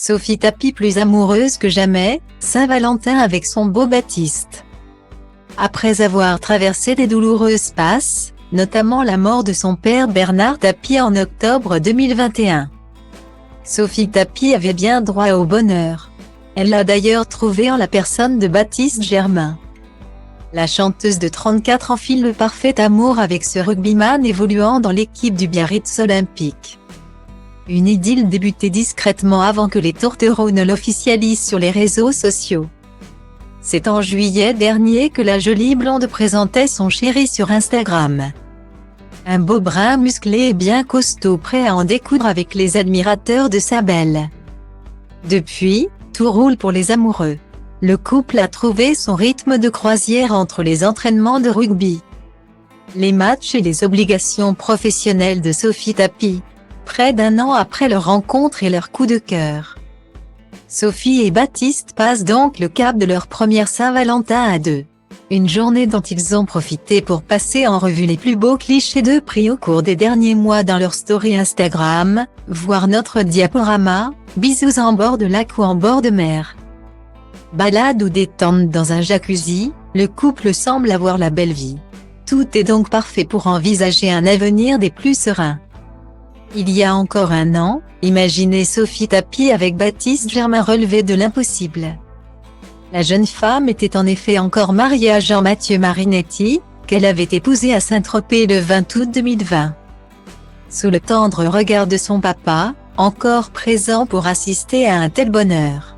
Sophie Tapie plus amoureuse que jamais, Saint-Valentin avec son beau Baptiste. Après avoir traversé des douloureuses passes, notamment la mort de son père Bernard Tapie en octobre 2021, Sophie Tapie avait bien droit au bonheur. Elle l'a d'ailleurs trouvé en la personne de Baptiste Germain. La chanteuse de 34 ans file le parfait amour avec ce rugbyman évoluant dans l'équipe du Biarritz Olympique. Une idylle débutait discrètement avant que les tourtereaux ne l'officialisent sur les réseaux sociaux. C'est en juillet dernier que la jolie blonde présentait son chéri sur Instagram. Un beau brun musclé et bien costaud prêt à en découdre avec les admirateurs de sa belle. Depuis, tout roule pour les amoureux. Le couple a trouvé son rythme de croisière entre les entraînements de rugby, les matchs et les obligations professionnelles de Sophie Tapie. Près d'un an après leur rencontre et leur coup de cœur, Sophie et Baptiste passent donc le cap de leur première Saint-Valentin à deux. Une journée dont ils ont profité pour passer en revue les plus beaux clichés de pris au cours des derniers mois dans leur story Instagram, voir notre diaporama, bisous en bord de lac ou en bord de mer. Balade ou détente dans un jacuzzi, le couple semble avoir la belle vie. Tout est donc parfait pour envisager un avenir des plus sereins. Il y a encore un an, imaginez Sophie Tapie avec Baptiste Germain relever de l'impossible. La jeune femme était en effet encore mariée à Jean-Mathieu Marinetti, qu'elle avait épousé à Saint-Tropez le 20 août 2020. Sous le tendre regard de son papa, encore présent pour assister à un tel bonheur.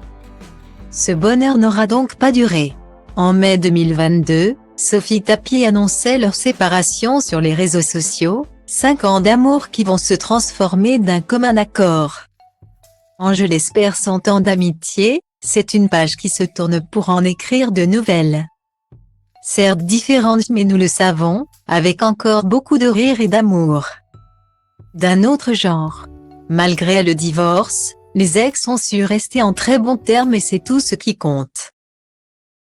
Ce bonheur n'aura donc pas duré. En mai 2022, Sophie Tapie annonçait leur séparation sur les réseaux sociaux, 5 ans d'amour qui vont se transformer d'un commun accord en, je l'espère, 100 ans d'amitié. C'est une page qui se tourne pour en écrire de nouvelles. Certes différentes mais nous le savons, avec encore beaucoup de rire et d'amour. D'un autre genre. Malgré le divorce, les ex ont su rester en très bons termes et c'est tout ce qui compte.